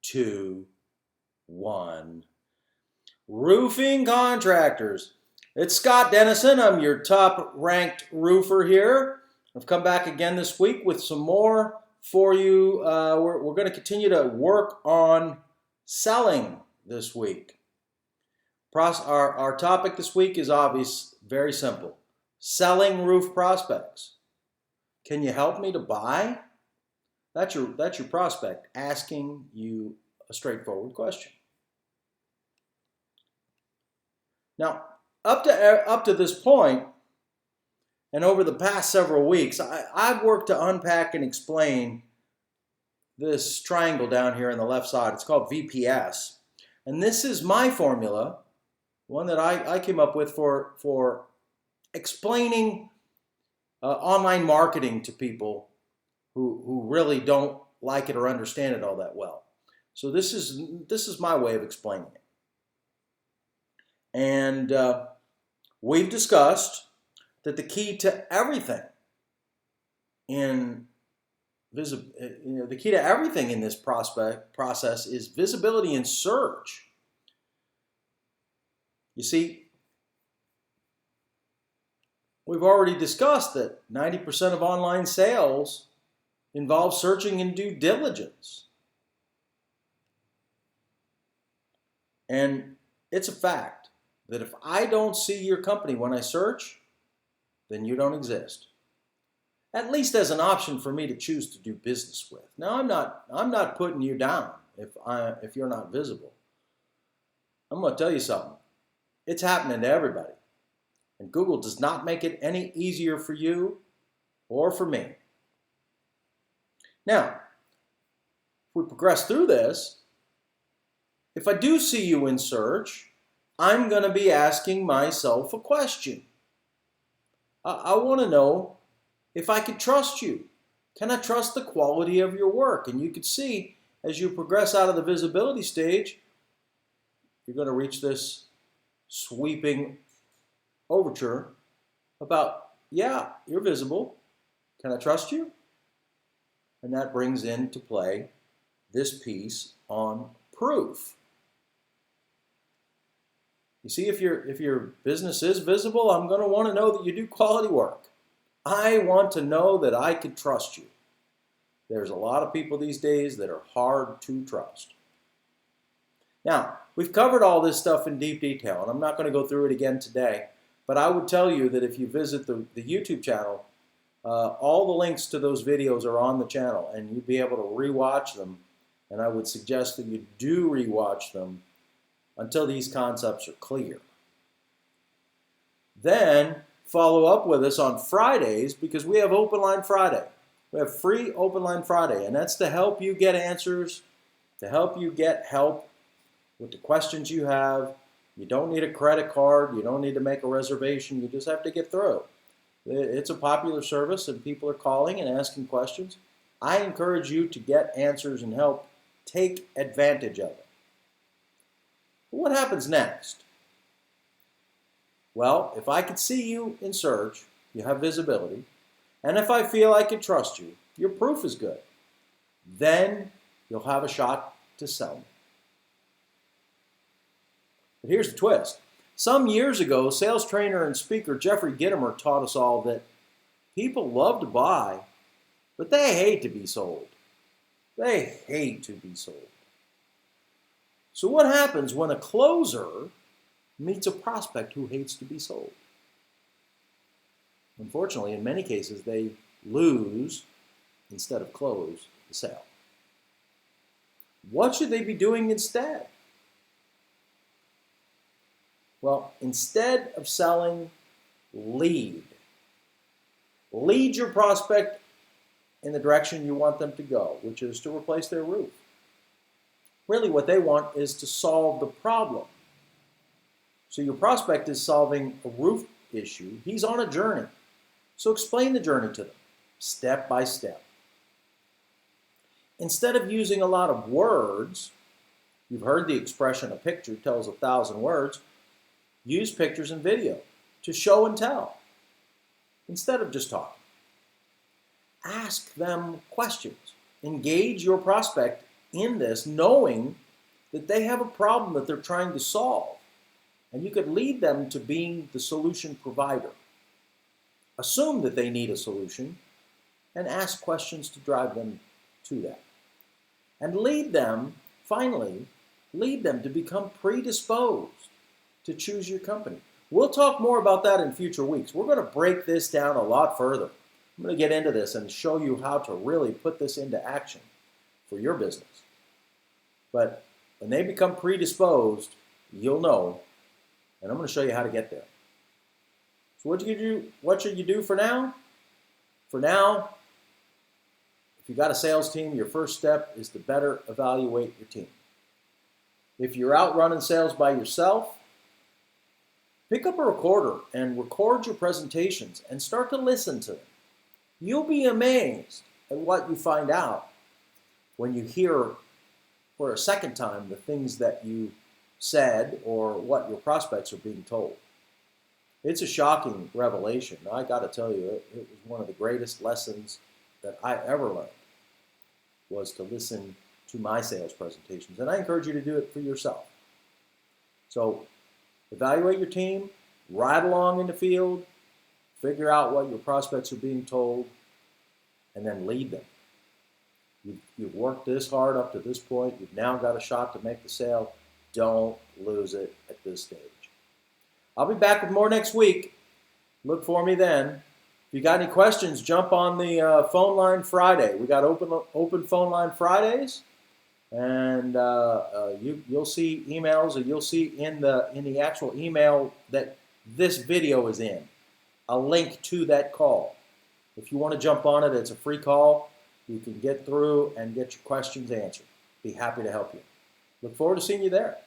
2, 1. Roofing contractors. It's Scott Dennison. I'm your top ranked roofer here. I've come back again this week with some more for you. We're going to continue to work on selling this week. Our topic this week is obvious, very simple. Selling roof prospects. Can you help me to buy? That's your prospect asking you a straightforward question. Now, up to this point, and over the past several weeks, I've worked to unpack and explain this triangle down here on the left side. It's called VPS. And this is my formula, one that I came up with for explaining online marketing to people who really don't like it or understand it all that well. So this is my way of explaining it. And we've discussed that the key to everything in this process is visibility and search. You see, we've already discussed that 90% of online sales involve searching and due diligence. And it's a fact that if I don't see your company when I search, then you don't exist. At least as an option for me to choose to do business with. Now, I'm not putting you down if you're not visible. I'm going to tell you something. It's happening to everybody. And Google does not make it any easier for you or for me. Now, if we progress through this, if I do see you in search, I'm going to be asking myself a question. I want to know if I can trust you. Can I trust the quality of your work? And you can see as you progress out of the visibility stage, you're going to reach this sweeping overture about, yeah, you're visible. Can I trust you? And that brings into play this piece on proof. You see, if your business is visible, I'm going to want to know that you do quality work. I want to know that I can trust you. There's a lot of people these days that are hard to trust. Now, we've covered all this stuff in deep detail, and I'm not going to go through it again today, but I would tell you that if you visit the YouTube channel, all the links to those videos are on the channel, and you'd be able to rewatch them, and I would suggest that you do rewatch them until these concepts are clear. Then follow up with us on Fridays because we have Open Line Friday. We have free Open Line Friday, and that's to help you get answers, to help you get help with the questions you have. You don't need a credit card. You don't need to make a reservation. You just have to get through. It's a popular service, and people are calling and asking questions. I encourage you to get answers and help. Take advantage of it. What happens next? Well, if I could see you in search, you have visibility, and if I feel I can trust you, your proof is good, then you'll have a shot to sell me. But here's the twist. Some years ago, sales trainer and speaker Jeffrey Gitomer taught us all that people love to buy, but they hate to be sold. They hate to be sold. So what happens when a closer meets a prospect who hates to be sold? Unfortunately, in many cases, they lose instead of close the sale. What should they be doing instead? Well, instead of selling, lead. Lead your prospect in the direction you want them to go, which is to replace their roof. Really, what they want is to solve the problem. So your prospect is solving a roof issue. He's on a journey. So explain the journey to them, step by step. Instead of using a lot of words, you've heard the expression, a picture tells 1,000 words, use pictures and video to show and tell instead of just talking. Ask them questions. Engage your prospect in this knowing that they have a problem that they're trying to solve. And you could lead them to being the solution provider. Assume that they need a solution and ask questions to drive them to that. And lead them, finally, lead them to become predisposed to choose your company. We'll talk more about that in future weeks. We're going to break this down a lot further. I'm going to get into this and show you how to really put this into action for your business. But when they become predisposed, you'll know, and I'm going to show you how to get there. So what should you do for now? For now, if you've got a sales team, your first step is to better evaluate your team. If you're out running sales by yourself, pick up a recorder and record your presentations and start to listen to them. You'll be amazed at what you find out when you hear for a second time the things that you said or what your prospects are being told. It's a shocking revelation. I got to tell you, it was one of the greatest lessons that I ever learned, was to listen to my sales presentations. And I encourage you to do it for yourself. So evaluate your team, ride along in the field, figure out what your prospects are being told, and then lead them. You've worked this hard up to this point. You've now got a shot to make the sale. Don't lose it at this stage. I'll be back with more next week. Look for me then. If you got any questions, jump on the phone line Friday. We got open phone line Fridays, and you'll see emails, or you'll see in the actual email that this video is in a link to that call. If you want to jump on it, it's a free call. You can get through and get your questions answered. Be happy to help you. Look forward to seeing you there.